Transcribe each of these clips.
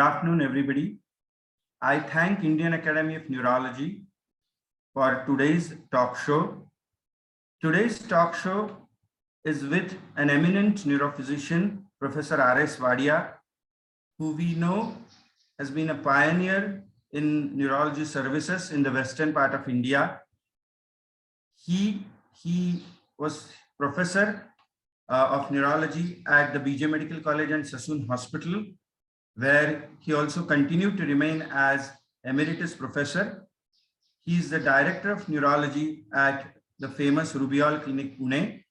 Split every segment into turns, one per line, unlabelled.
afternoon, everybody. I thank Indian Academy of Neurology for today's talk show. Today's talk show is with an eminent neurophysician, Professor R.S. Wadia, who we know has been a pioneer in neurology services in the western part of India. He was professor of neurology at the BJ Medical College and Sassoon Hospital, where he also continued to remain as emeritus professor. He is the director of neurology at the famous Rubial Clinic, Pune.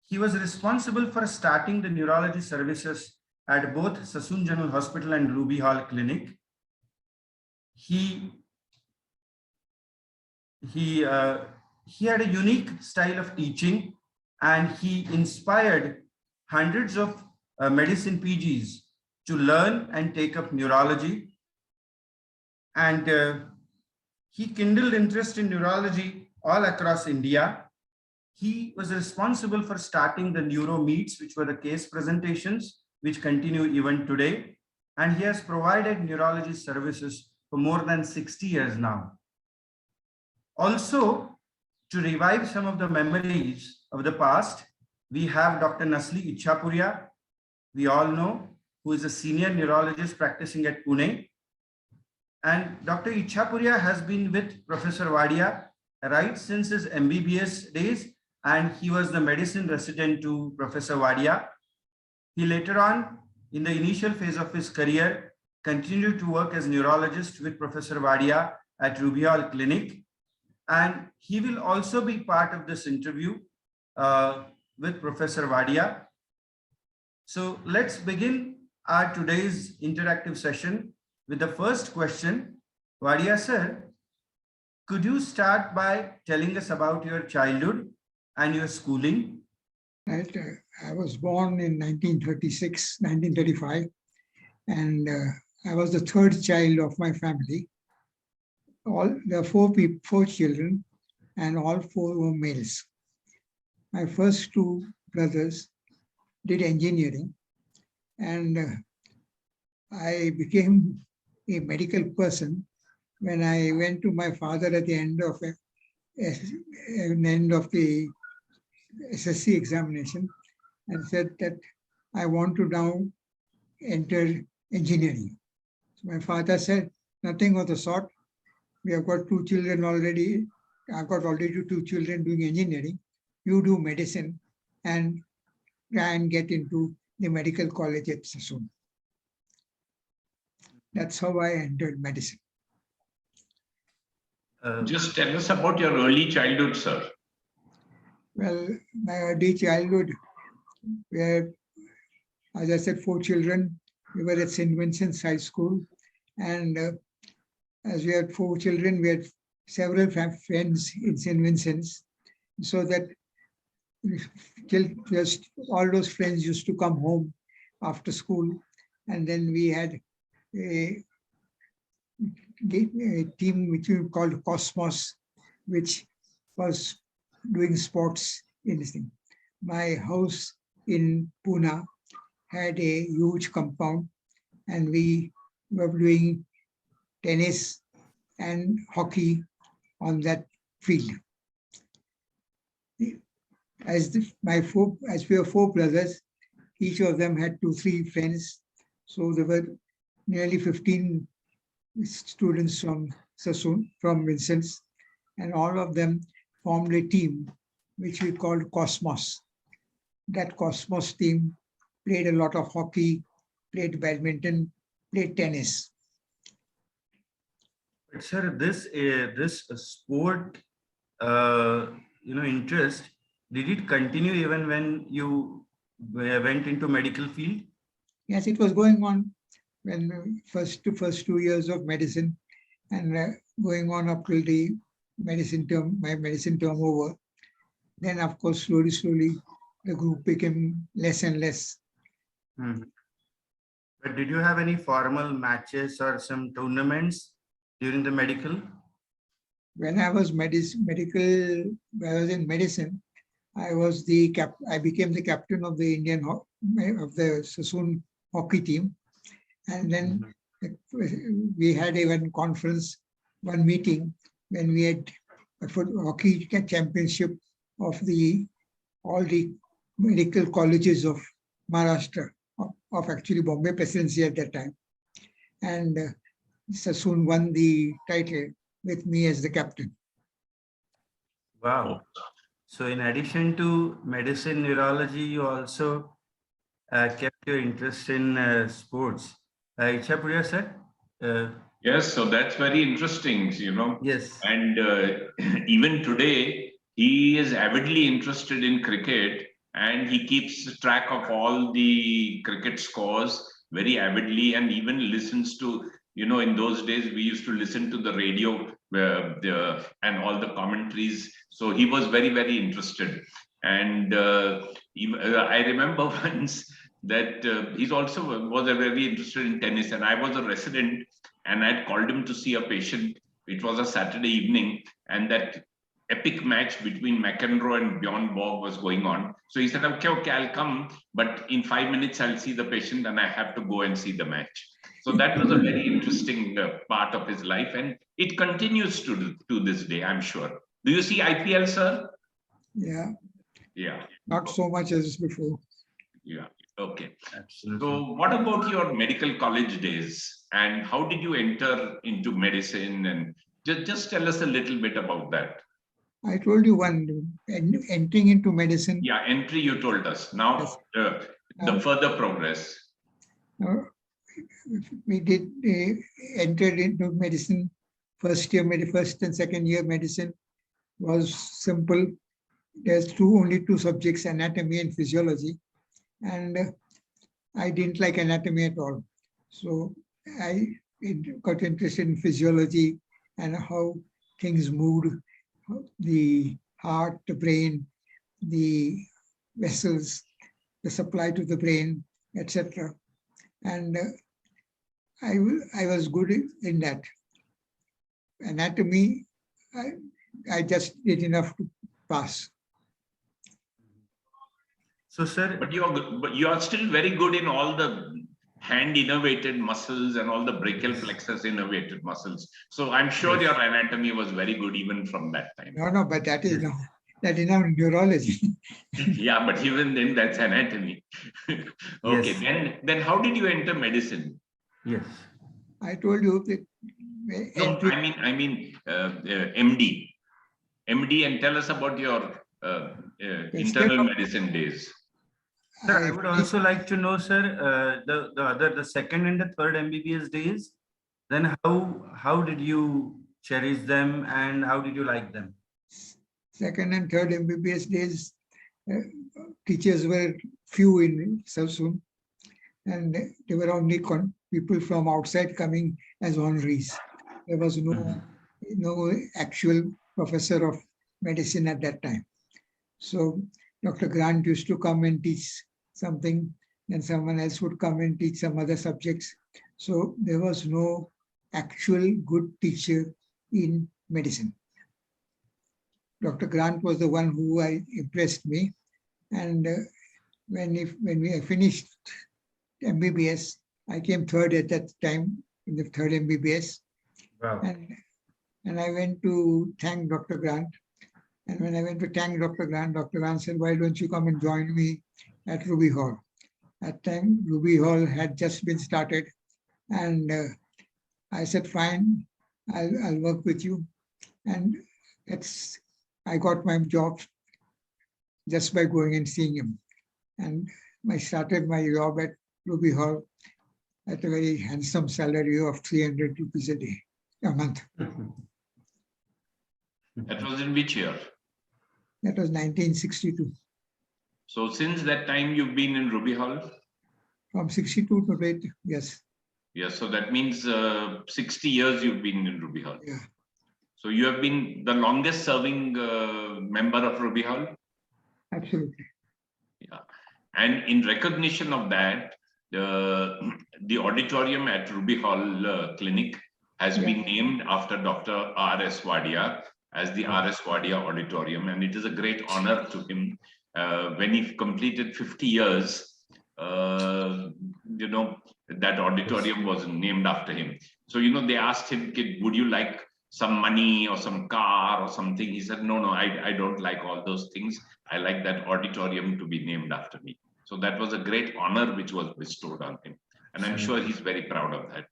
He was responsible for starting the neurology services at both Sassoon General Hospital and Ruby Hall Clinic. He had a unique style of teaching, and he inspired hundreds of medicine PGs to learn and take up neurology. And he kindled interest in neurology all across India. He was responsible for starting the neuro meets, which were the case presentations, which continue even today. And he has provided neurology services for more than 60 years now. Also, to revive some of the memories of the past, we have Dr. Nasli Ichapuria, we all know, who is a senior neurologist practicing at Pune. And Dr. Ichapuria has been with Professor Wadia right since his MBBS days, and he was the medicine resident to Professor Wadia. He later on, in the initial phase of his career, continued to work as neurologist with Professor Wadia at Rubial Clinic. And he will also be part of this interview with Professor Wadia. So let's begin our today's interactive session with the first question. Wadia sir, could you start by telling us about your childhood and your schooling?
Right. I was born in 1935, and I was the third child of my family. There are four children, and all four were males. My first two brothers did engineering, and I became a medical person when I went to my father at the end of the SSC examination and said that I want to now enter engineering. So my father said, nothing of the sort. We have got two children already. I've got already two children doing engineering. You do medicine and try and get into the medical college at Sassoon. That's how I entered medicine.
Just tell us about your early childhood, sir.
Well, my early childhood, where, as I said, four children. We were at St. Vincent's High School, and as we had four children, we had several friends in St. Vincent's, so that just all those friends used to come home after school, and then we had a team which we called Cosmos, which was doing sports in this thing. My house in Pune had a huge compound, and we were doing tennis and hockey on that field. As we were four brothers, each of them had 2-3 friends. So there were nearly 15 students from Sassoon, from Vincent's, and all of them formed a team which we called Cosmos. That Cosmos team played a lot of hockey, played badminton, played tennis.
But sir, this sport, interest, did it continue even when you went into medical field?
Yes, it was going on when first 2 years of medicine, and going on up till the my medicine term over. Then, of course, slowly, the group became less and less.
But did you have any formal matches or some tournaments during the medical?
When I was in medicine, I became the captain of the Sassoon hockey team, And then we had one conference, one meeting when we had a hockey championship of all the medical colleges of Maharashtra, of actually Bombay Presidency at that time. And Sassoon won the title with me as the captain.
Wow. So in addition to medicine, neurology, you also kept your interest in sports. Ichapuria sir?
Yes, so that's very interesting,
Yes.
And even today, he is avidly interested in cricket and he keeps track of all the cricket scores very avidly and even listens to, in those days we used to listen to the radio and all the commentaries. So he was very, very interested. And I remember once that he's also was very interested in tennis, and I was a resident and I'd called him to see a patient. It was a Saturday evening, and that epic match between McEnroe and Bjorn Borg was going on. So he said, okay, I'll come, but in 5 minutes I'll see the patient and I have to go and see the match. So that was a very interesting part of his life, and it continues to this day, I'm sure. Do you see IPL, sir?
Yeah.
Yeah.
Not so much as before.
Yeah. Okay.
Absolutely.
So what about your medical college days and how did you enter into medicine? And just tell us a little bit about that.
I told you entering into medicine.
Yeah, entry you told us. Now,
Yes.
the further progress.
We did entered into medicine. First and second year medicine was simple. There's only two subjects, anatomy and physiology. And I didn't like anatomy at all. So I got interested in physiology and how things moved, the heart, the brain, the vessels, the supply to the brain, etc. And I was good in that. Anatomy, I just did enough to pass.
So, sir,
but you are still very good in all the hand innervated muscles and all the brachial plexus innervated muscles. So I'm sure
yes,
your anatomy was very good even from that time.
No, but that is now neurology.
Yeah, but even then that's anatomy. Okay,
yes,
then how did you enter medicine?
yes.
I told you that
No, I mean MD, and tell us about your internal medicine days.
Sir, I would also like to know, sir, the second and the third MBBS days. Then how did you cherish them and how did you like them?
Second and third MBBS days, teachers were few in Sassoon, and there were only people from outside coming as honorees. There was no actual professor of medicine at that time. So Dr. Grant used to come and teach something, and someone else would come and teach some other subjects. So there was no actual good teacher in medicine. Dr. Grant was the one who impressed me. And when we finished MBBS, I came third at that time in the third MBBS.
Wow.
And I went to thank Dr. Grant. And when I went to thank Dr. Grant said, why don't you come and join me at Ruby Hall? At that time, Ruby Hall had just been started. And I said, fine, I'll work with you. And I got my job just by going and seeing him. And I started my job at Ruby Hall at a very handsome salary of 300 rupees a month.
That was in which year?
That was 1962.
So since that time you've been in Ruby Hall?
From 62 to late, yes.
Yes, so that means 60 years you've been in Ruby Hall.
Yeah.
So you have been the longest serving member of Ruby Hall?
Absolutely.
Yeah. And in recognition of that, the auditorium at Ruby Hall Clinic has been named after Dr. R.S. Wadia as the R.S. Wadia Auditorium. And it is a great honor to him. When he completed 50 years, you know, that auditorium was named after him. So, you know, they asked him, "Kid, would you like some money or some car or something?" He said, "No, no, I don't like all those things. I like that auditorium to be named after me." So that was a great honor which was bestowed on him. And I'm sure he's very proud of that.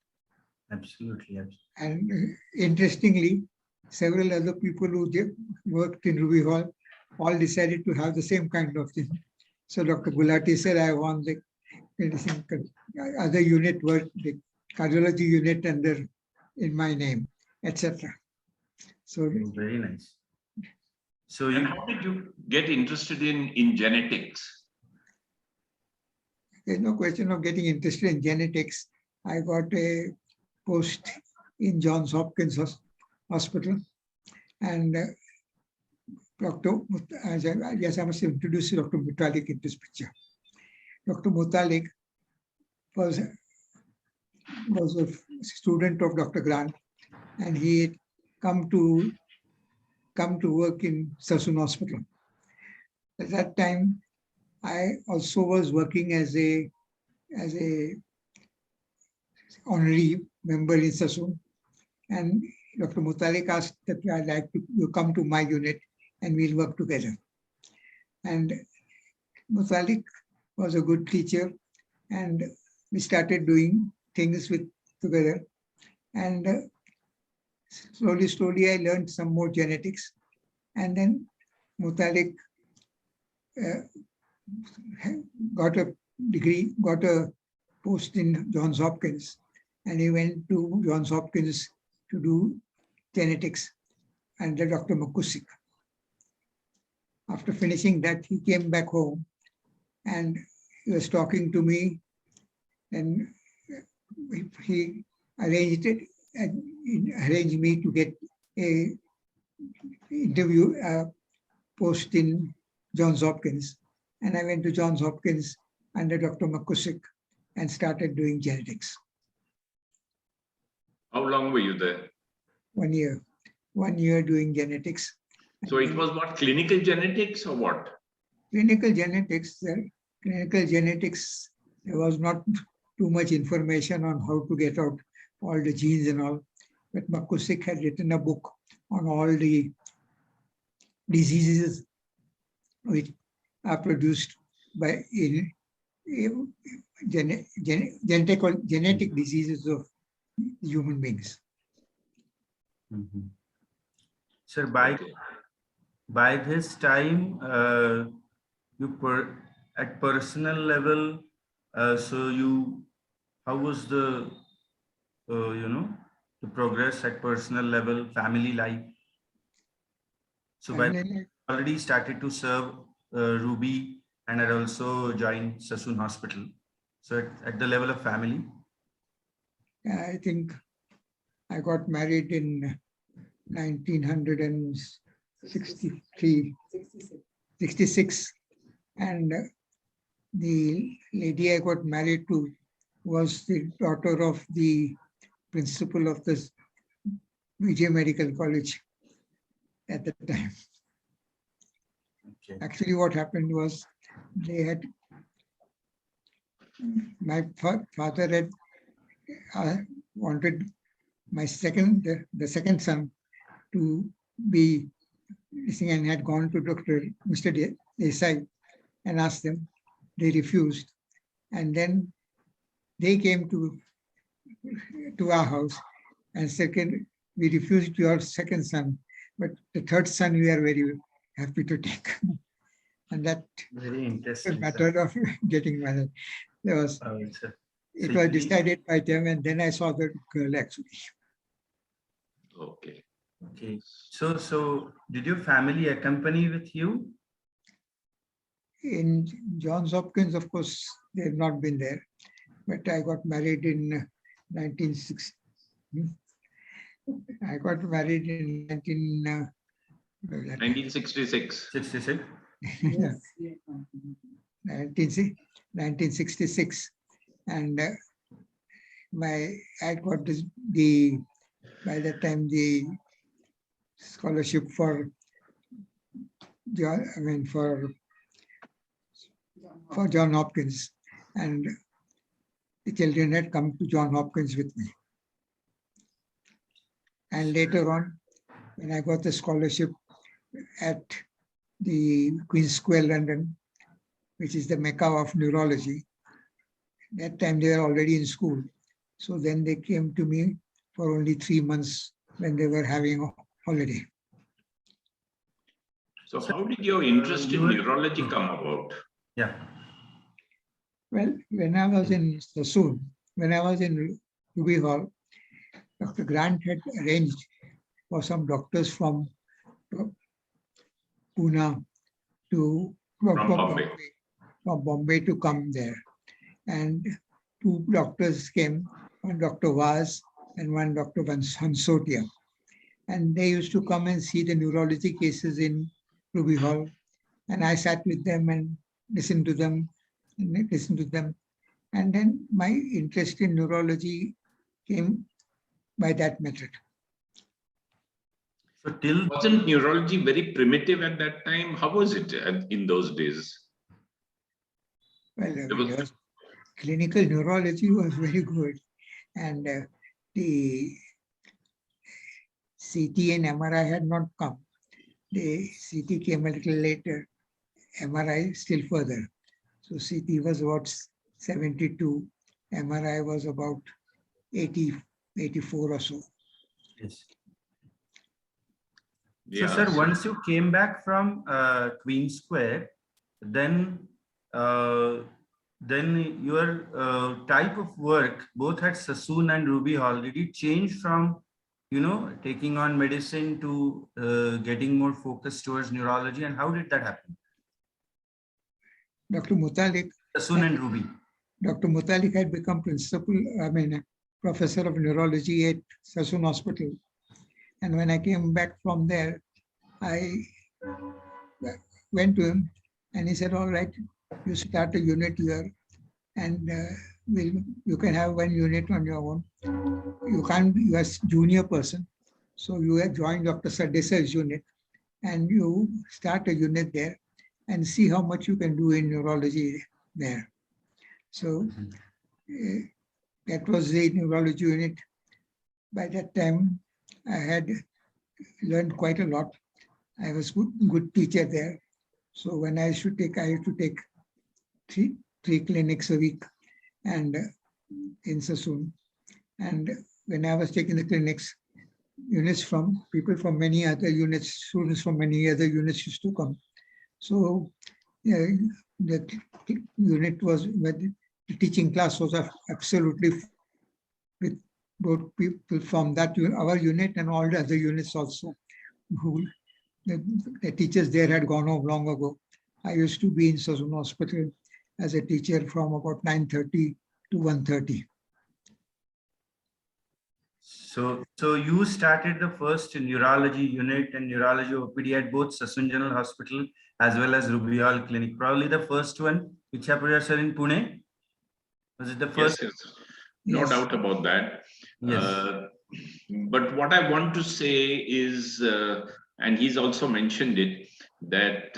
Absolutely.
And interestingly, several other people who worked in Ruby Hall all decided to have the same kind of thing. So Dr. Gulati said, I want the other unit work, the cardiology unit under in my name, etc. So
Very nice. So
And how did you get interested in genetics?
there's no question of getting interested in genetics. I got a post in Johns Hopkins Hospital, and Dr. Yes, I must introduce Dr. Mutalik in this picture. Dr. Mutalik was a student of Dr. Grant, and he had come to work in Sassoon Hospital. At that time, I also was working as a honorary member in Sassoon, and Dr. Mutalik asked that I'd like to come to my unit and we'll work together. And Mutalik was a good teacher, and we started doing things together. And slowly, I learned some more genetics. And then Mutalik got a degree, got a post in Johns Hopkins, and he went to Johns Hopkins to do genetics under Dr. McCusick. After finishing that, he came back home and he was talking to me, and he arranged me to get a interview post in Johns Hopkins. And I went to Johns Hopkins under Dr. McCusick and started doing genetics.
How long were you there?
1 year. 1 year doing genetics.
So it was what, clinical genetics or what?
Clinical genetics. There was not too much information on how to get out all the genes and all. But McCusick had written a book on all the diseases which are produced by genetic diseases of human beings.
Mm-hmm. Sir, by this time, at personal level, how was the the progress at personal level, family life? So by already started to serve Ruby and had also joined Sassoon Hospital. So at the level of family?
I think I got married in 1966. And the lady I got married to was the daughter of the principal of the Wadia Medical College at the time.
Okay.
Actually, what happened was my father had wanted the second son to be listening, and had gone to Mr. Desai and asked them. They refused, and then they came to our house and said, "We refused your second son, but the third son we are very happy to take." And that
very interesting
matter of getting married. It was decided by them, and then I saw the girl actually.
Okay.
Okay. So did your family accompany with you?
In Johns Hopkins, of course, they have not been there. But I got married in 1960. I got married in
1966.
66?
Yes. 1966. And I got by that time, the scholarship for John Hopkins. and the children had come to John Hopkins with me. And later on, when I got the scholarship at the Queen's Square, London, which is the Mecca of neurology, that time they were already in school. So then they came to me for only 3 months when they were having a holiday.
So how did your interest in neurology come about?
Yeah.
Well, when I was in Sassoon, when I was in Ruby Hall, Dr. Grant had arranged for some doctors from Pune to from Bombay to come there. And 2 doctors came, one Dr. Vaz and one Dr. Hansotia. And they used to come and see the neurology cases in Ruby Hall. And I sat with them and listened to them. And then my interest in neurology came by that method.
So till
Wasn't neurology very primitive at that time? How was it in those days?
Well, clinical neurology was very good. And the CT and MRI had not come. The CT came a little later, MRI still further. So CT was about 72, MRI was about 80, 84 or so.
yes.
Yeah.
So, sir, once you came back from Queen Square, then your type of work, both at Sassoon and Ruby Hall, did it change from, taking on medicine to getting more focused towards neurology? And how did that happen?
Dr. Mutalik,
Sassoon and Ruby.
Dr. Mutalik had become professor of neurology at Sassoon Hospital. And when I came back from there, I went to him and he said, all right, you start a unit here and you can have 1 unit on your own. You are a junior person. So you have joined Dr. Sardesa's unit and you start a unit there and see how much you can do in neurology there. So that was the neurology unit. By that time, I had learned quite a lot. I was good teacher there. So when I used to take 3 clinics a week and in Sassoon. And when I was taking the clinics, units from people from many other units, students from many other units used to come. So the unit was, the teaching class was absolutely with both people from that our unit and all the other units also. Who the teachers there had gone off long ago. I used to be in Sassoon Hospital as a teacher from about 9:30 to 1:30.
So you started the first neurology unit and neurology OPD at both Sassoon General Hospital as well as Ruby Hall Clinic. Probably the first one, Ichhapuria sir, in Pune. Was it the first?
Yes, yes. No
Yes.
doubt about that.
Yes.
But what I want to say is, and he's also mentioned it, that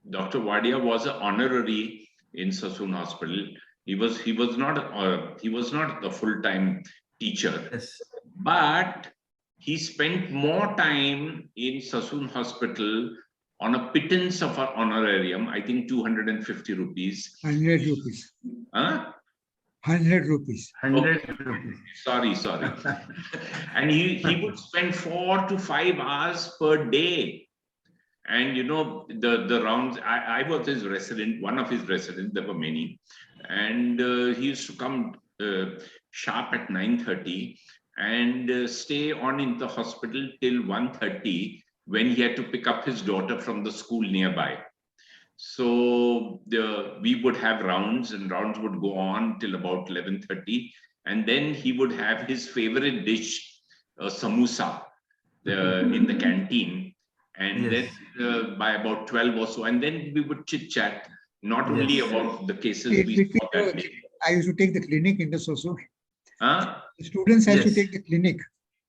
Dr. Wadia was an honorary in Sassoon Hospital. He was not a full-time teacher,
Yes.
but he spent more time in Sassoon Hospital on a pittance of an honorarium, I think 250 rupees.
100 rupees.
Huh?
100 rupees.
100 rupees.
Sorry. And he would spend 4 to 5 hours per day. And the rounds, I was his resident, one of his residents, there were many. And he used to come sharp at 9:30 and stay on in the hospital till 1:30 when he had to pick up his daughter from the school nearby. So we would have rounds, and rounds would go on till about 11:30. And then he would have his favorite dish, samosa, in the canteen. And
Yes.
then by about 12 or so, and then we would chit chat, not only
Yes.
about the cases we saw that day.
I used to take the clinic in the Sassoon.
Huh?
The students had to
Yes.
take the clinic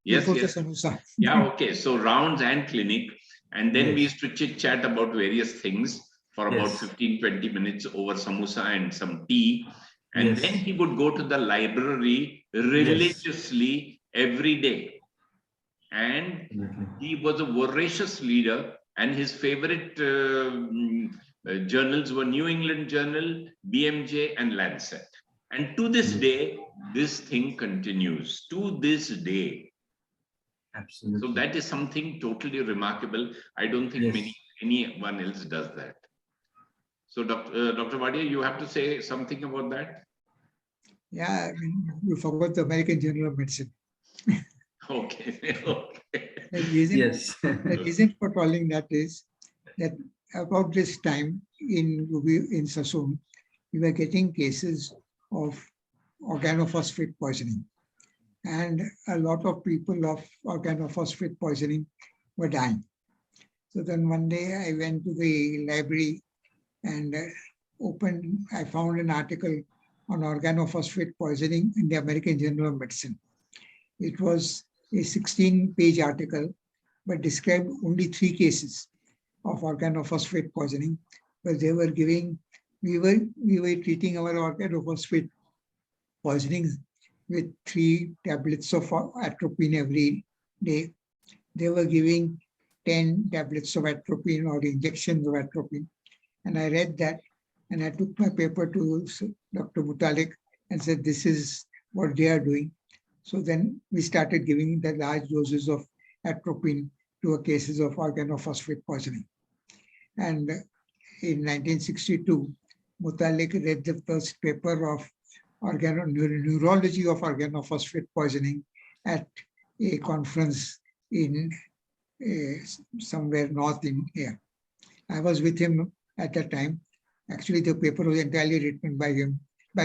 before the
Yes.
samosa.
Yeah, okay. So rounds and clinic. And then we
Yes.
used to chit chat about various things. for about
Yes.
15-20 minutes over samosa and some tea. And
Yes.
then he would go to the library religiously every day. And
Definitely.
he was a voracious leader, and his favorite journals were New England Journal, BMJ, and Lancet. And to this
Yes.
day, this thing continues. To this day.
Absolutely.
So that is something totally remarkable. I don't think
Yes.
anyone else does that. So, Dr. Wadia, you have to say something about that?
Yeah, I mean, you forgot the American Journal of Medicine.
Okay. Okay.
The reason,
Yes.
the reason for calling that is that about this time in Sassoon, we were getting cases of organophosphate poisoning. And a lot of people of organophosphate poisoning were dying. So then one day I went to the library and I found an article on organophosphate poisoning in the American Journal of Medicine. It was a 16-page article, but described only 3 cases of organophosphate poisoning, but they were giving, we were treating our organophosphate poisoning with 3 tablets of atropine every day. They were giving 10 tablets of atropine or injections of atropine. And I read that, and I took my paper to Dr. Mutalik and said, this is what they are doing. So then we started giving the large doses of atropine to cases of organophosphate poisoning. And in 1962, Mutalik read the first paper of neurology of organophosphate poisoning at a conference in somewhere north in here. I was with him at that time. Actually, the paper was entirely written by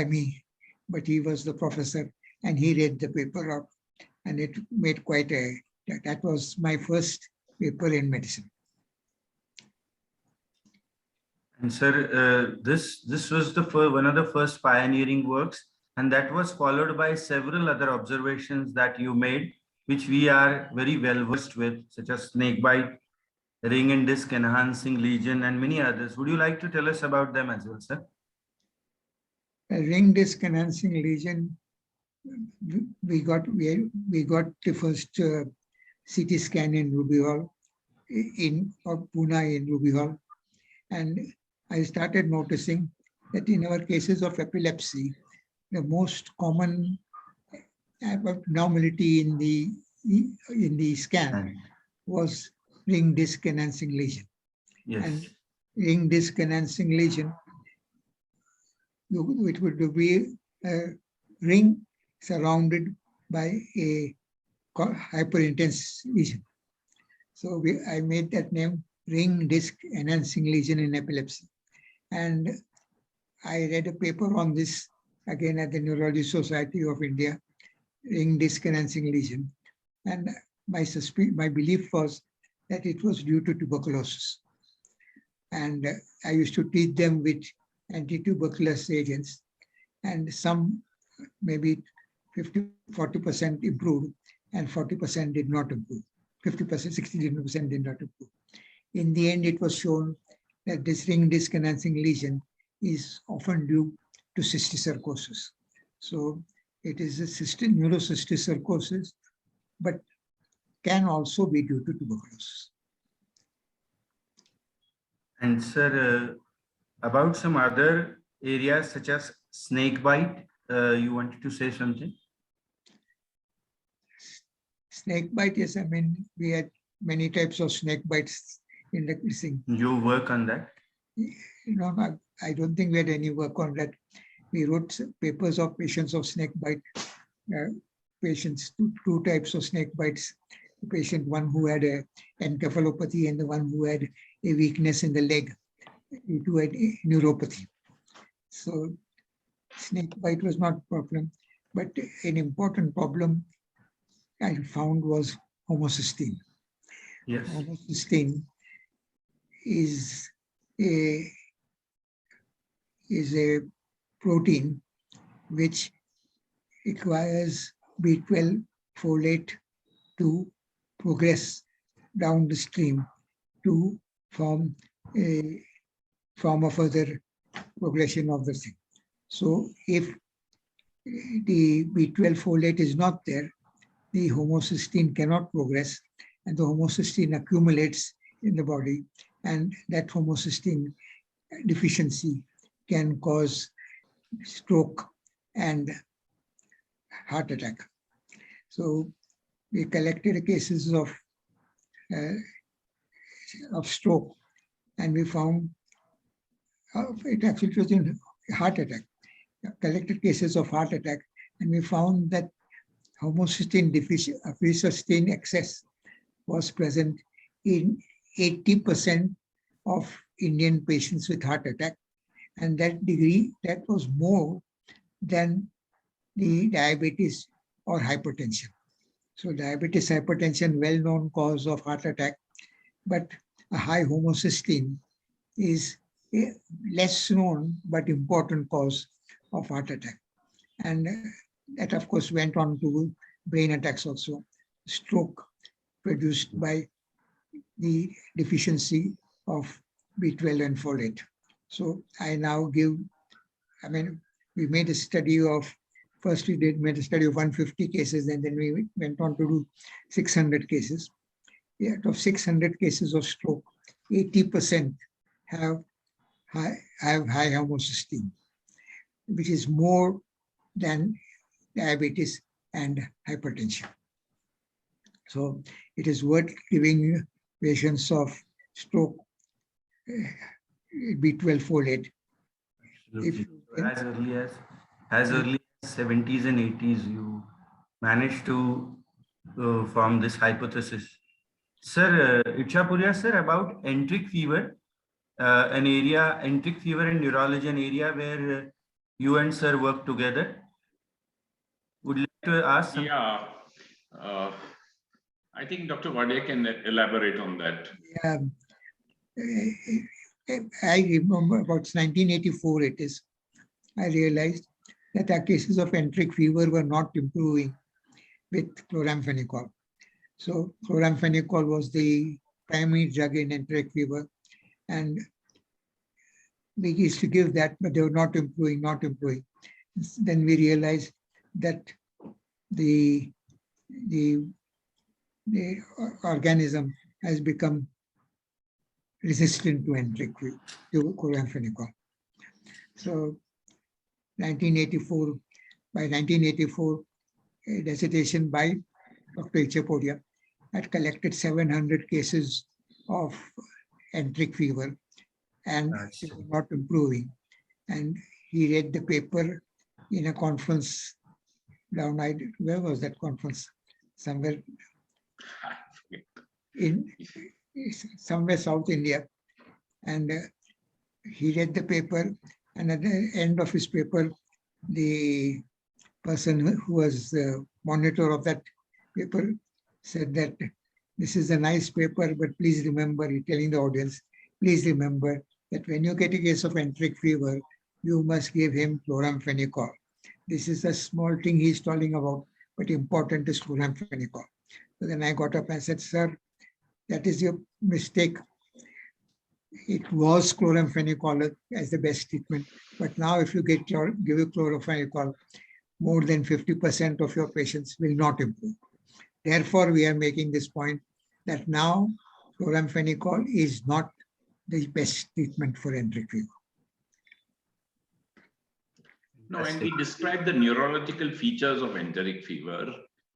me, but he was the professor and he read the paper out, and it made quite that was my first paper in medicine.
And sir, this was the one of the first pioneering works, and that was followed by several other observations that you made, which we are very well versed with, such as snakebite, ring and disc enhancing lesion, and many others. Would you like to tell us about them as well, sir?
A ring disc enhancing lesion, we got the first CT scan in Ruby Hall, in Pune in Ruby Hall, and I started noticing that in our cases of epilepsy, the most common abnormality in the scan was ring disc enhancing lesion.
Yes.
And ring disc enhancing lesion, it would be a ring surrounded by a hyperintense lesion. So I made that name ring disc enhancing lesion in epilepsy. And I read a paper on this again at the Neurology Society of India, ring disc enhancing lesion. And my belief was that it was due to tuberculosis. And I used to treat them with anti-tuberculous agents, and some maybe 40% improved and 40% did not improve. 50%, 60% did not improve. In the end, it was shown that this ring disc enhancing lesion is often due to cysticercosis. So it is a neurocysticercosis, but can also be due to tuberculosis.
And sir, about some other areas such as snake bite, you wanted to say something?
Snake bite, yes. I mean, we had many types of snake bites in the thing.
You work on that?
No, I don't think we had any work on that. We wrote papers of patients of snake bite, patients, two types of snake bites. The patient, one who had an encephalopathy and the one who had a weakness in the leg, who had a neuropathy. So snake bite was not a problem, but an important problem I found was homocysteine.
Yes.
Homocysteine is a protein which requires B12 folate to progress down the stream to form a form of further progression of the thing. So if the B12 folate is not there, the homocysteine cannot progress, and the homocysteine accumulates in the body, and that homocysteine deficiency can cause stroke and heart attack. So we collected cases of stroke, and we found it actually was in heart attack. Collected cases of heart attack, and we found that homocysteine deficiency excess was present in 80% of Indian patients with heart attack, and that was more than the diabetes or hypertension. So diabetes, hypertension, well-known cause of heart attack, but a high homocysteine is a less known but important cause of heart attack. And that, of course, went on to brain attacks also, stroke produced by the deficiency of B12 and folate. So I now give, we made a study of, first we made a study of 150 cases, and then we went on to do 600 cases. Out of 600 cases of stroke, 80% have high homocysteine, which is more than diabetes and hypertension. So it is worth giving patients of stroke B12 folate. If
as early as 70s and 80s, you managed to form this hypothesis. Sir, Ichapuria, sir, about enteric fever, enteric fever and neurology, an area where you and sir work together. Would you like to ask some?
Yeah, I think Dr. Wadia can elaborate on that.
I remember about 1984 it is, I realized that our cases of enteric fever were not improving with chloramphenicol. So chloramphenicol was the primary drug in enteric fever, and we used to give that, but they were not improving. Then we realized that the organism has become resistant to enteric fever, to chloramphenicol. So 1984, by 1984, a dissertation by Dr. Ichapuria had collected 700 cases of enteric fever, and they were not improving. And he read the paper in a conference down, where was that conference? Somewhere in somewhere South India. And he read the paper, and at the end of his paper, the person who was the monitor of that paper said that this is a nice paper, but please remember, telling the audience, please remember that when you get a case of enteric fever, you must give him chloramphenicol. This is a small thing he's talking about, but important is chloramphenicol. So then I got up and said, sir, that is your mistake. It was chloramphenicol as the best treatment, but now if you give you chloramphenicol, more than 50% of your patients will not improve. Therefore, we are making this point that now chloramphenicol is not the best treatment for enteric fever.
No, and he described the neurological features of enteric fever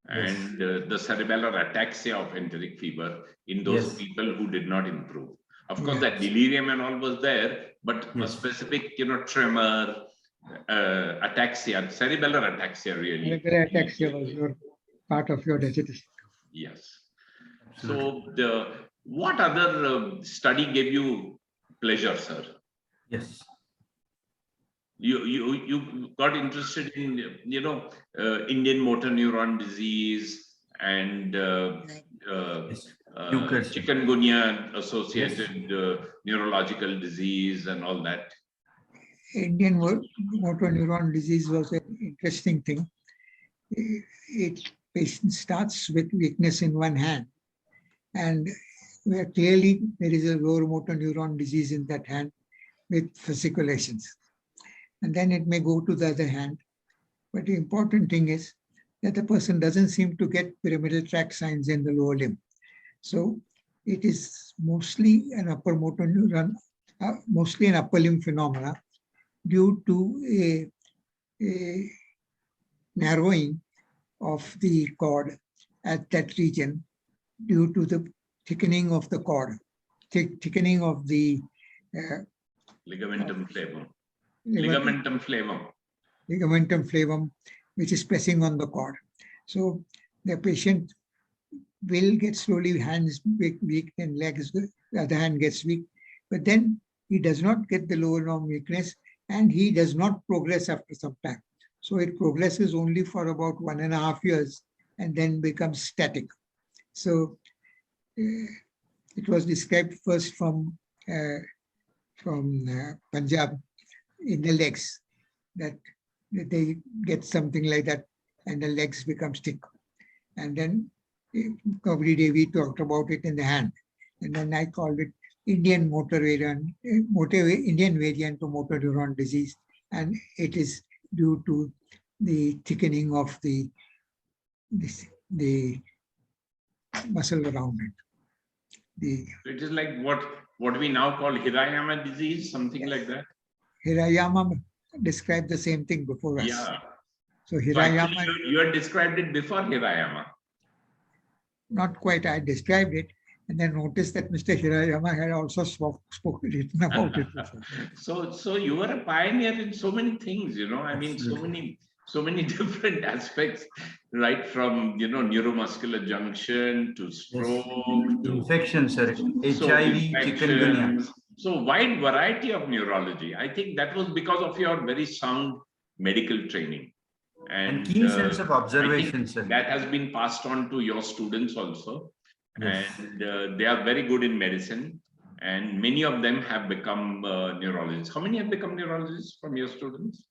and the cerebellar ataxia of enteric fever in those people who did not improve. Of course, that delirium and all was there, but a specific, tremor, ataxia, cerebellar ataxia really.
Cerebellar ataxia was your part of your dissertation.
Yes. So what other study gave you pleasure, sir?
Yes.
You got interested in Indian motor neuron disease and chikungunya associated neurological disease and all that.
Indian motor neuron disease was an interesting thing. Patient starts with weakness in one hand, and where clearly there is a lower motor neuron disease in that hand, with fasciculations. And then it may go to the other hand. But the important thing is that the person doesn't seem to get pyramidal tract signs in the lower limb. So it is mostly an upper motor neuron, mostly an upper limb phenomena due to a narrowing of the cord at that region due to the thickening of the cord, thickening of the
Ligamentum flavum.
ligament-
Ligamentum flavum.
ligamentum flavum, which is pressing on the cord. So the patient will get slowly hands weak and legs, the other hand gets weak, but then he does not get the lower arm weakness and he does not progress after some time. So it progresses only for about 1.5 years and then becomes static. So it was described first from Punjab in the legs, that they get something like that and the legs become stiff. And then every day we talked about it in the hand. And then I called it Indian Indian variant of motor neuron disease. And it is due to the thickening of the muscle around it.
So it is like what we now call Hirayama disease, something like that.
Hirayama described the same thing before us.
Yeah.
So
So
Hirayama,
actually, you had described it before Hirayama.
not quite, I described it and then noticed that Mr. Hirayama had also written about it before.
So you were a pioneer in so many things, I mean, so many different aspects, right from, neuromuscular junction to stroke to
Infection, sir.
so
HIV, chikungunya.
infections. So wide variety of neurology. I think that was because of your very sound medical training.
And keen sense of
I
observation,
think
sir.
that has been passed on to your students also.
Yes.
And they are very good in medicine. And many of them have become neurologists. How many have become neurologists from your students?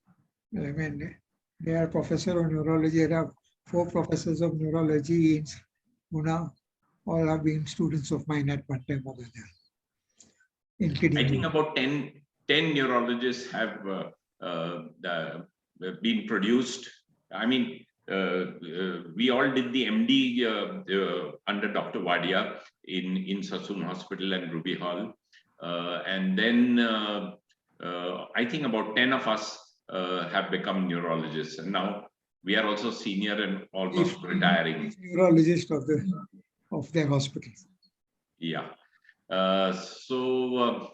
I mean, they are professor of neurology. There are 4 professors of neurology in Pune. All have been students of mine at one time or other. Including
I think
me.
about 10 neurologists have been produced. I mean, we all did the MD under Dr. Wadia in Sassoon Hospital and Ruby Hall. And then I think about 10 of us have become neurologists. And now we are also senior and almost retiring.
Neurologist of their hospital.
Yeah.
Sir,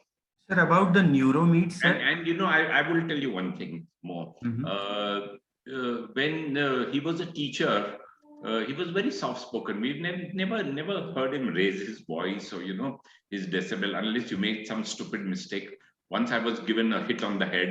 about the neuro meet, sir.
And I will tell you one thing more.
Mhm.
When he was a teacher, he was very soft-spoken. We've never heard him raise his voice or his decibel, unless you made some stupid mistake. Once I was given a hit on the head,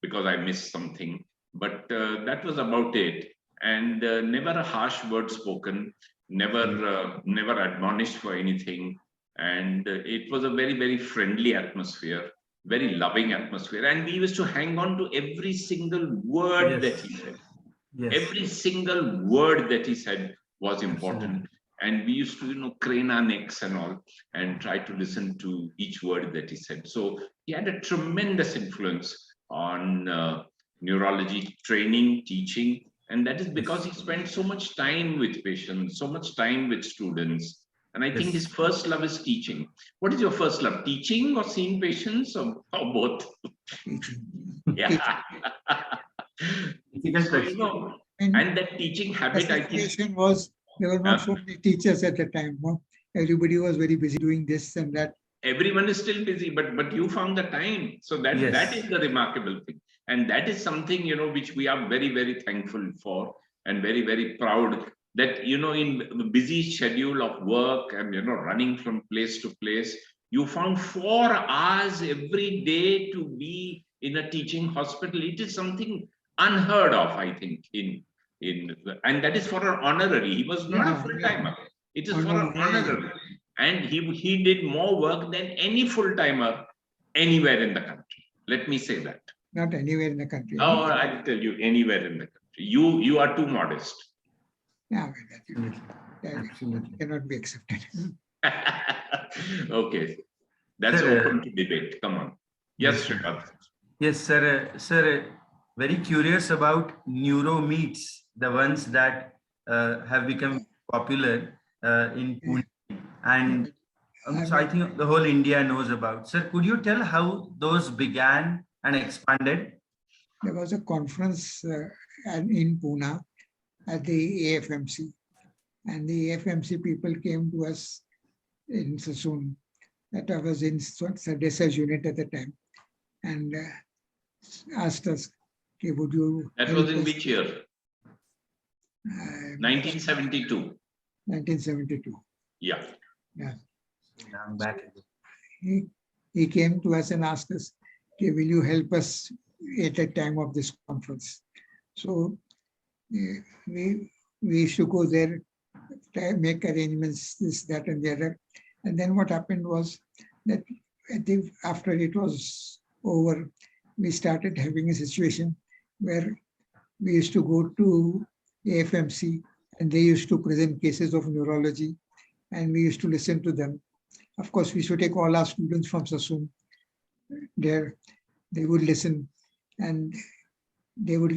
because I missed something, but that was about it. And never a harsh word spoken, never admonished for anything. And it was a very, very friendly atmosphere, very loving atmosphere. And we used to hang on to every single word that he said.
Yes.
Every single word that he said was important.
Absolutely.
And we used to, crane our necks and all and try to listen to each word that he said. So he had a tremendous influence on neurology training, teaching. And that is because he spent so much time with patients, so much time with students. And I think his first love is teaching. What is your first love? Teaching or seeing patients or both? Yeah. So, and that teaching habit, I think,
was there were not so many teachers at the time. No? Everybody was very busy doing this and that.
Everyone is still busy, but you found the time. So that is the remarkable thing. And that is something, which we are very, very thankful for and very, very proud that, in the busy schedule of work and, running from place to place, you found 4 hours every day to be in a teaching hospital. It is something unheard of, I think, and that is for an honorary. He was not a full-timer. It is for an honorary. And he did more work than any full-timer anywhere in the country. Let me say that.
Not anywhere in the country.
Oh, I'll tell you, anywhere in the country. You are too modest.
Yeah, that cannot be accepted.
Okay, that's open to debate. Come on. Yes, Sripad.
Yes, sir. Sir, very curious about neuro meets, the ones that have become popular in Pune. And so I think the whole India knows about. Sir, could you tell how those began and expanded?
There was a conference in Pune at the AFMC, and the AFMC people came to us in Sassoon, that I was in Sadessa's unit at the time, and asked us, okay, would you
That
help
was in
us?
which year? 1972.
1972.
Yeah.
I'm back.
He came to us and asked us, okay, will you help us at the time of this conference? So we used to go there, make arrangements, this, that, and the other. And then what happened was that after it was over, we started having a situation where we used to go to AFMC and they used to present cases of neurology and we used to listen to them. Of course, we used to take all our students from Sassoon there. They would listen and they would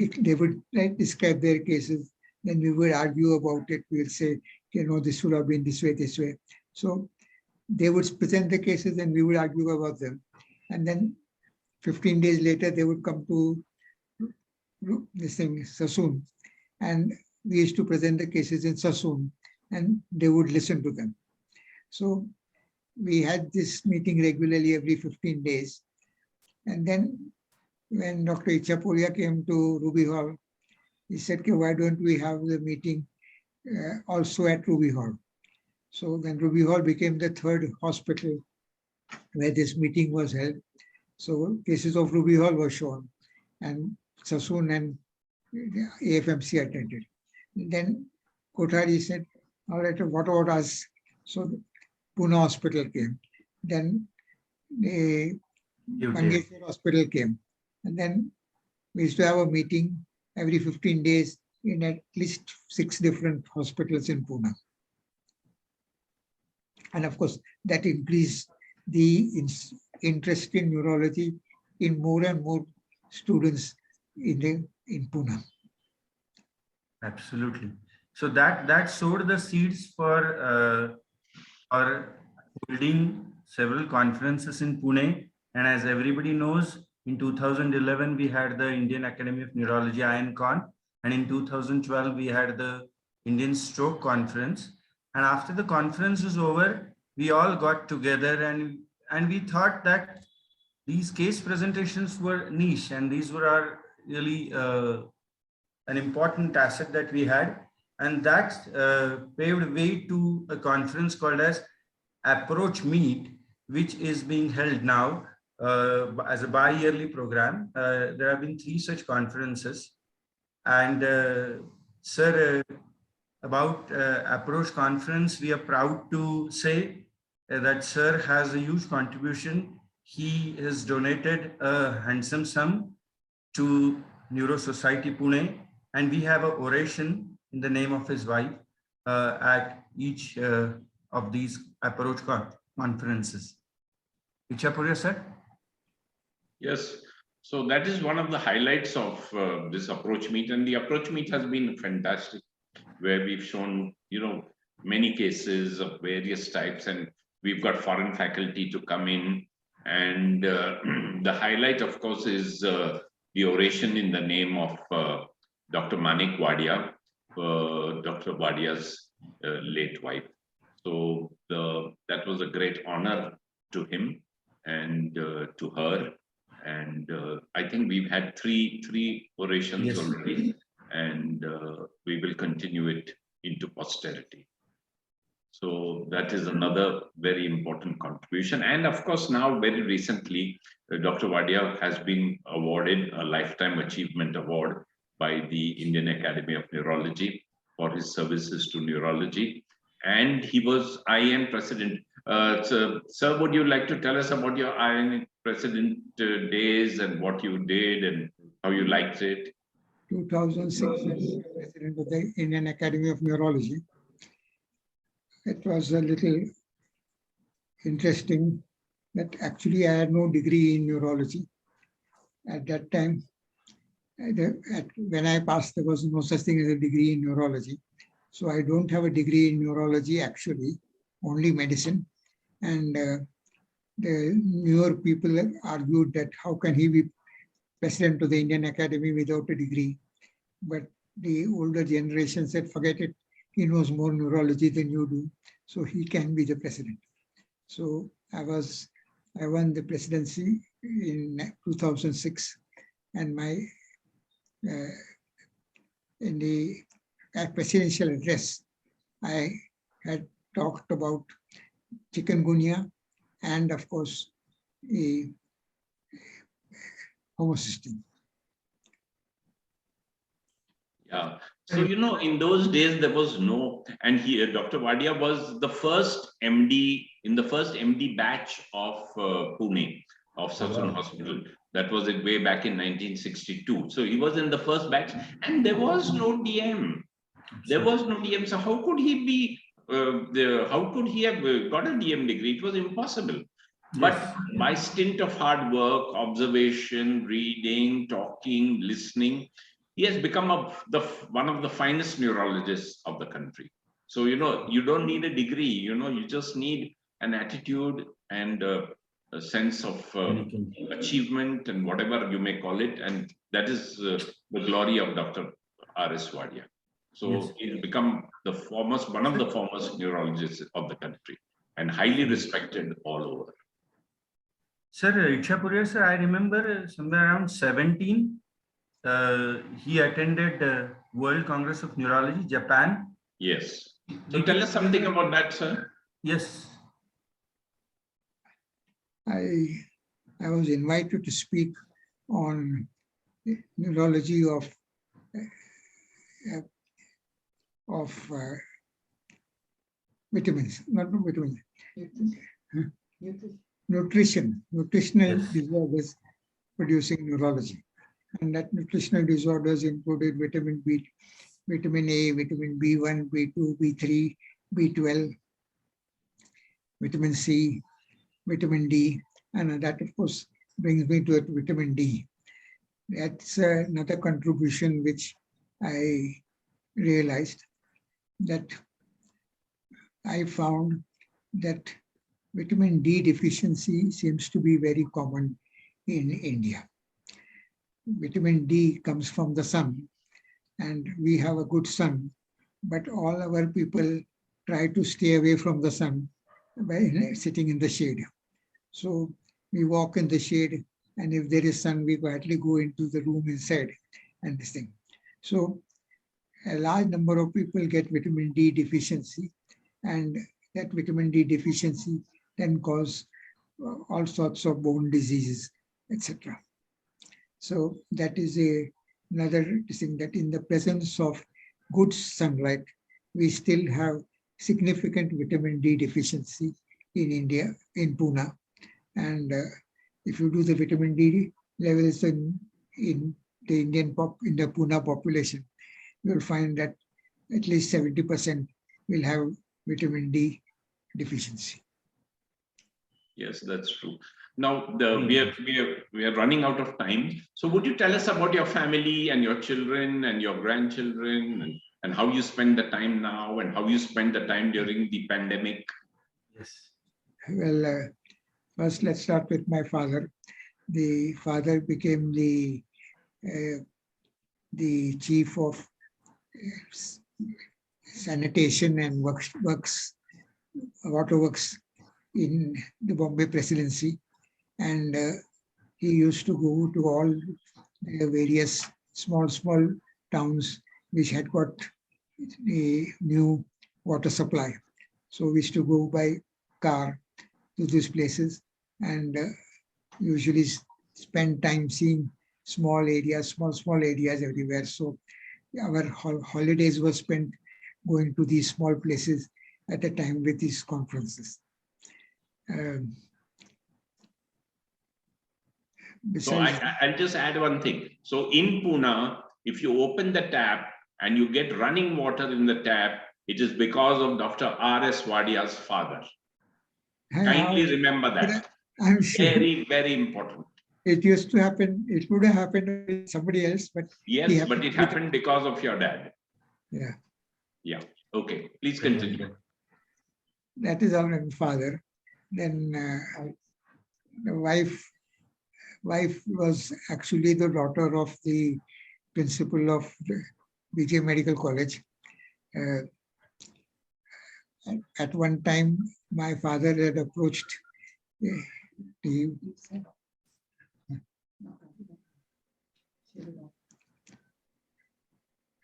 like, describe their cases. Then we would argue about it. We would say, you know, this should have been this way, this way. So they would present the cases and we would argue about them. And then 15 days later, they would come to this thing, Sassoon. And we used to present the cases in Sassoon and they would listen to them. So we had this meeting regularly every 15 days. And then when Dr. Ichapuria came to Ruby Hall, he said, okay, why don't we have the meeting also at Ruby Hall? So then Ruby Hall became the third hospital where this meeting was held. So cases of Ruby Hall were shown and Sassoon and AFMC attended. And then Kothari said, all right, what about us? So Pune Hospital came. Then the Mangeshwar Hospital came. And then we used to have a meeting every 15 days in at least 6 different hospitals in Pune. And of course, that increased the interest in neurology in more and more students in Pune.
Absolutely. So that sowed the seeds for holding several conferences in Pune. And as everybody knows, in 2011, we had the Indian Academy of Neurology INCON. And in 2012, we had the Indian Stroke Conference. And after the conference was over, we all got together and we thought that these case presentations were niche and these were our really an important asset that we had. And that paved way to a conference called as Approach Meet, which is being held now as a bi-yearly program. There have been 3 such conferences. And sir, about Approach Conference, we are proud to say that sir has a huge contribution. He has donated a handsome sum to Neuro Society Pune, and we have an oration in the name of his wife at each of these Approach conferences. Ichapuria, sir?
Yes. So that is one of the highlights of this Approach Meet, and the Approach Meet has been fantastic, where we've shown, you know, many cases of various types, and we've got foreign faculty to come in. And the highlight, of course, is the oration in the name of Dr. Manik Wadia, Dr. Wadia's late wife. So that was a great honor to him and to her. And I think we've had three orations already, and we will continue it into posterity. So that is another very important contribution. And of course, now very recently, Dr. Wadia has been awarded a Lifetime Achievement Award by the Indian Academy of Neurology for his services to neurology. And he was IN president. So, sir, would you like to tell us about your IN president days and what you did and how you liked it?
2006, I was president of the Indian Academy of Neurology. It was a little interesting that actually I had no degree in neurology. At that time, when I passed, there was no such thing as a degree in neurology. So I don't have a degree in neurology actually, only medicine. And the newer people argued that how can he be president of the Indian Academy without a degree? But the older generation said, forget it, he knows more neurology than you do, so he can be the president. So I won the presidency in 2006, and my in the presidential address, I had talked about chikungunya and, of course, the homocysteine.
Yeah. So, in those days, there was no, and Dr. Wadia was the first MD, in the first MD batch of Pune, of Southern Hospital. That was way back in 1962. So he was in the first batch, and there was no DM. There was no DM. So how could he be, how could he have got a DM degree? It was impossible. But by stint of hard work, observation, reading, talking, listening, he has become one of the finest neurologists of the country. So, you don't need a degree, you just need an attitude and a sense of achievement and whatever you may call it. And that is the glory of Dr. R.S. Wadia. So he's become one of the foremost neurologists of the country and highly respected all over.
Sir, Ichapuria, sir, I remember somewhere around 17, he attended World Congress of Neurology, Japan.
Yes. So tell us something about that, sir.
Yes.
I was invited to speak on neurology of vitamins, not vitamins, nutritional disorders producing neurology. And that nutritional disorders included vitamin B, vitamin A, vitamin B1, B2, B3, B12, vitamin C, vitamin D, and that of course brings me to vitamin D. That's another contribution which I realized, that I found that vitamin D deficiency seems to be very common in India. Vitamin D comes from the sun, and we have a good sun, but all our people try to stay away from the sun by sitting in the shade. So we walk in the shade, and if there is sun, we quietly go into the room inside and this thing. So a large number of people get vitamin D deficiency, and that vitamin D deficiency then cause all sorts of bone diseases, etc. So that is another thing, that in the presence of good sunlight, we still have significant vitamin D deficiency in India, in Pune. And if you do the vitamin D levels in the in the Pune population, you'll find that at least 70% will have vitamin D deficiency.
Yes, that's true. Now, we are running out of time. So would you tell us about your family and your children and your grandchildren, and how you spend the time now and how you spend the time during the pandemic?
Yes.
Well, first let's start with my father. The father became the chief of sanitation and waterworks in the Bombay presidency, and he used to go to all the various small towns which had got a new water supply. So we used to go by car to these places, and usually spend time seeing small areas everywhere. So our holidays were spent going to these small places at a time with these conferences.
So I'll just add one thing. So in Pune, if you open the tap and you get running water in the tap, it is because of Dr. R.S. Wadia's father. Kindly remember that.
I'm sure
Very, very important.
it used to happen. It would have happened with somebody else, but
Yes, but it happened because of your dad.
yeah,
Yeah. Okay. Please continue.
that is our father. Then the wife was actually the daughter of the principal of the BJ Medical College. At one time, my father had approached the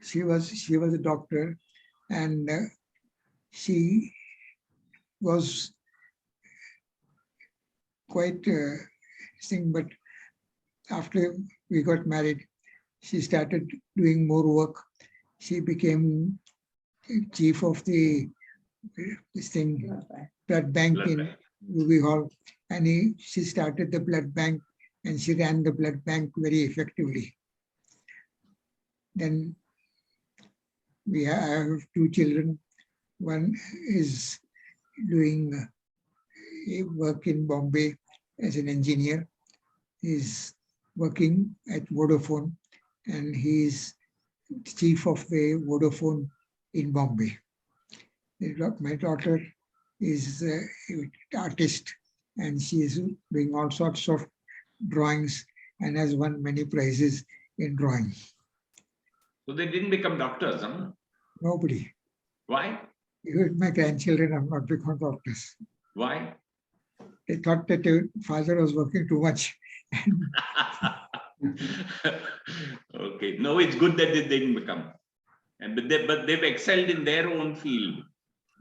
she was a doctor, and she was quite but after we got married, she started doing more work. She became chief of the blood bank in UB Hall, and she started the blood bank, and she ran the blood bank very effectively. Then we have two children. One is doing work in Bombay as an engineer. He's working at Vodafone, and he's chief of the Vodafone in Bombay. My daughter is an artist, and she is doing all sorts of drawings and has won many prizes in drawing.
So they didn't become doctors, huh?
Nobody.
Why?
Even my grandchildren have not become doctors.
Why?
They thought that their father was working too much.
Okay. No, it's good that they didn't become. But they've excelled in their own field.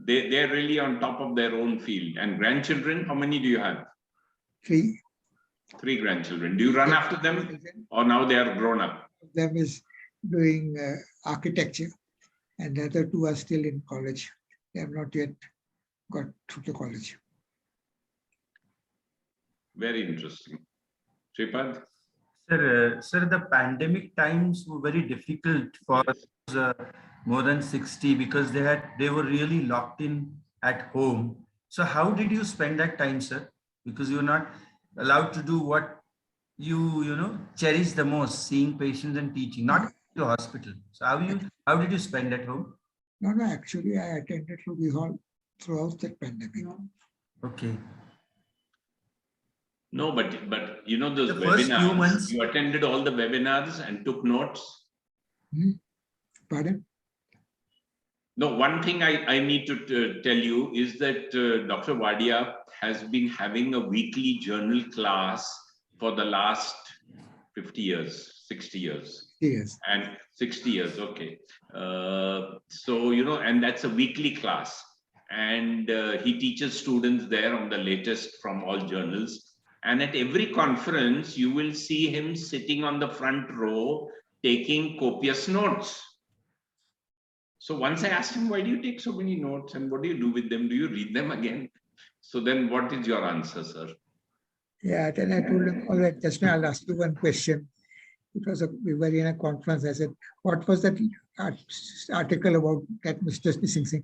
They're really on top of their own field. And grandchildren, how many do you have?
Three.
3 grandchildren. Do you run after them, or now they are grown up?
Them is doing architecture, and the other 2 are still in college. They have not yet got through the college.
Very interesting. Shripad?
Sir, the pandemic times were very difficult for more than 60 because they were really locked in at home. So how did you spend that time, sir? Because you're not allowed to do what you cherish the most, seeing patients and teaching, not to hospital. So how did you spend at home?
No, actually I attended to the hall throughout the pandemic.
Okay.
No, but you know those
The first few
webinars,
months.
you attended all the webinars and took notes?
Pardon?
No, one thing I need to tell you is that Dr. Wadia has been having a weekly journal class for the last 50 years, 60 years.
Yes.
And 60 years, okay. So, and that's a weekly class. And he teaches students there on the latest from all journals. And at every conference, you will see him sitting on the front row, taking copious notes. So once I asked him, why do you take so many notes and what do you do with them? Do you read them again? So then what is your answer, sir?
Yeah, then I told him, all right, just now I'll ask you one question. We were in a conference. I said, what was that article about that Mr. Singh?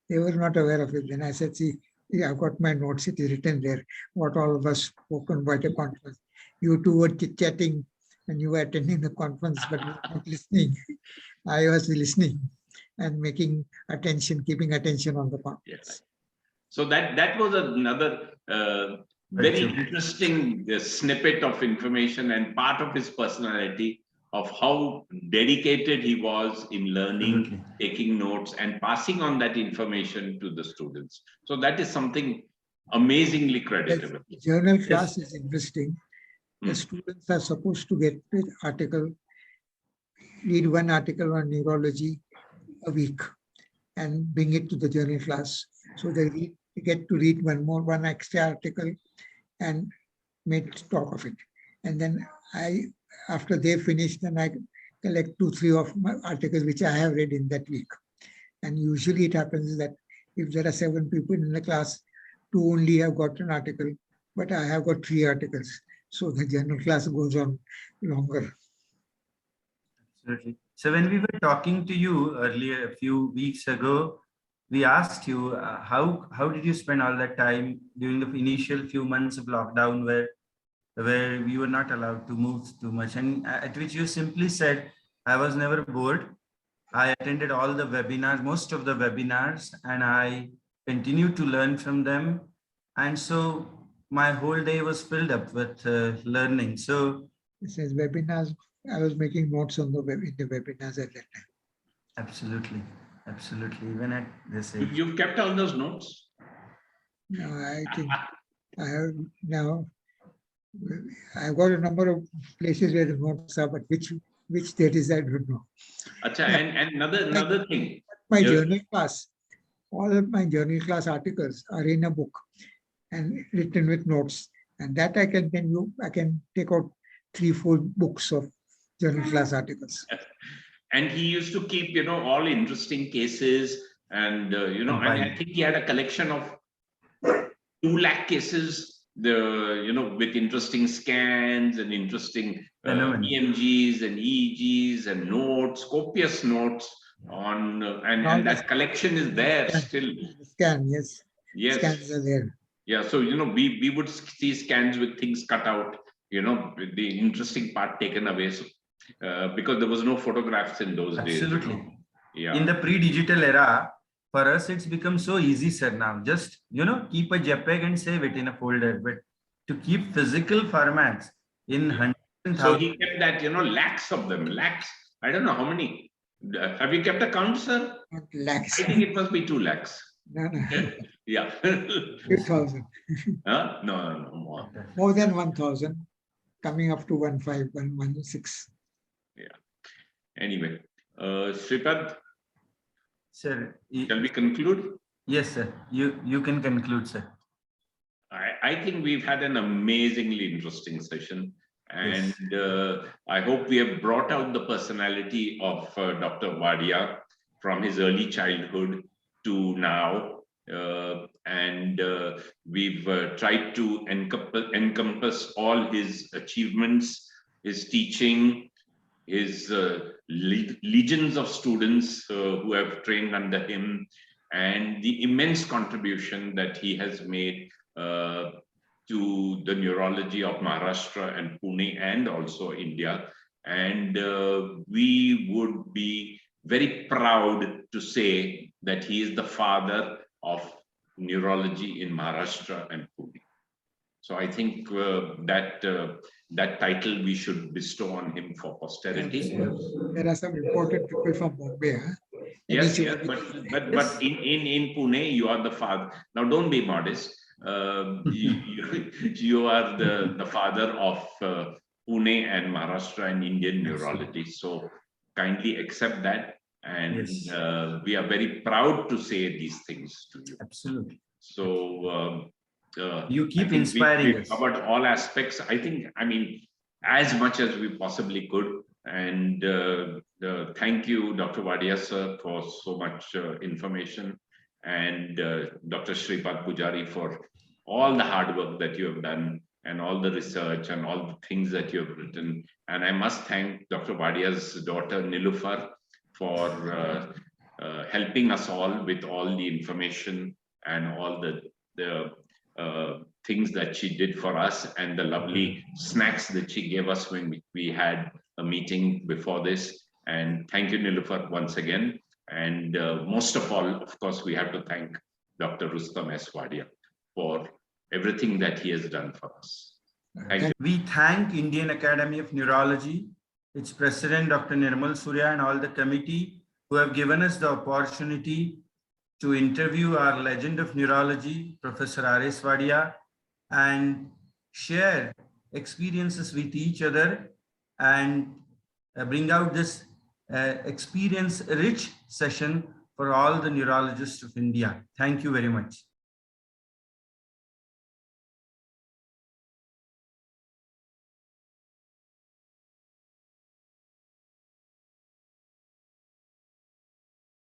They were not aware of it. Then I said, see, I've got my notes. It is written there, what all of us spoken by the conference. You two were chit-chatting and you were attending the conference, but you were not listening. I was listening and making attention, keeping attention on the conference.
Yes. So that was another very interesting snippet of information and part of his personality of how dedicated he was in learning, taking notes and passing on that information to the students. So that is something amazingly creditable.
The journal class is interesting. The students are supposed to get the article, read one article on neurology a week and bring it to the journal class. So they get to read one extra article and make talk of it. And then after they finish, then I collect 2-3 of my articles which I have read in that week. And usually it happens that if there are 7 people in the class, 2 only have got an article, but I have got 3 articles. So the journal class goes on longer.
Absolutely. So when we were talking to you earlier, a few weeks ago, we asked you how did you spend all that time during the initial few months of lockdown where we were not allowed to move too much, and at which you simply said, I was never bored. I attended all the webinars, most of the webinars, and I continued to learn from them. And so my whole day was filled up with learning. So
It says webinars. I was making notes on the web in the webinars at that time.
absolutely, absolutely. Even at this age.
You've kept all those notes?
No, I think I have now. I've got a number of places where the notes are, but which that is, I don't know.
Acha, and another thing.
My
Yes.
journal class, all of my journal class articles are in a book and written with notes, and that I can take out 3-4 books of journal class articles.
And he used to keep, all interesting cases, and and I think he had a collection of 2 lakh cases, with interesting scans and interesting EMGs and EEGs and notes, copious notes on, and that collection is there still.
Scan, yes.
Yes.
Scans are there.
Yeah, so we would see scans with things cut out, with the interesting part taken away. So, because there was no photographs in those days.
Absolutely.
Yeah.
In the pre-digital era, for us, it's become so easy, sir. Now, just keep a JPEG and save it in a folder. But to keep physical formats in hundreds and
So
thousands.
he kept that, lakhs of them, lakhs. I don't know how many. Have you kept a count, sir?
Not lakhs.
I think it must be 2 lakhs.
No.
Yeah.
2,000.
Huh? No, more.
More than 1,000, coming up to 1,516.
Yeah. Anyway, Sripad,
Sir,
shall we conclude?
yes, sir. You can conclude, sir.
I think we've had an amazingly interesting session, and I hope we have brought out the personality of Dr. Wadia from his early childhood to now, and we've tried to encompass all his achievements, his teaching, his legions of students who have trained under him, and the immense contribution that he has made to the neurology of Maharashtra and Pune and also India. And we would be very proud to say that he is the father of neurology in Maharashtra and Pune. So I think that title we should bestow on him for posterity.
There are some important people from Bombay. Huh?
Yes, but in Pune, you are the father. Now, don't be modest. You are the father of Pune and Maharashtra and Indian neurology. So kindly accept that. And we are very proud to say these things to you.
Absolutely.
So
you keep inspiring us.
We covered all aspects. I mean, as much as we possibly could. And thank you, Dr. Wadia, sir, for so much information. And Dr. Shripad Pujari for all the hard work that you have done and all the research and all the things that you have written. And I must thank Dr. Wadia's daughter, Nilufar, for helping us all with all the information and all the things that she did for us and the lovely snacks that she gave us when we had a meeting before this. And thank you, Nilufar, once again. And most of all, of course, we have to thank Dr. Rustom S. Wadia for everything that he has done for us. Thank you.
We thank Indian Academy of Neurology, its president, Dr. Nirmal Surya, and all the committee who have given us the opportunity to interview our legend of neurology, Professor R.S. Wadia, and share experiences with each other and bring out this experience-rich session for all the neurologists of India. Thank you very much.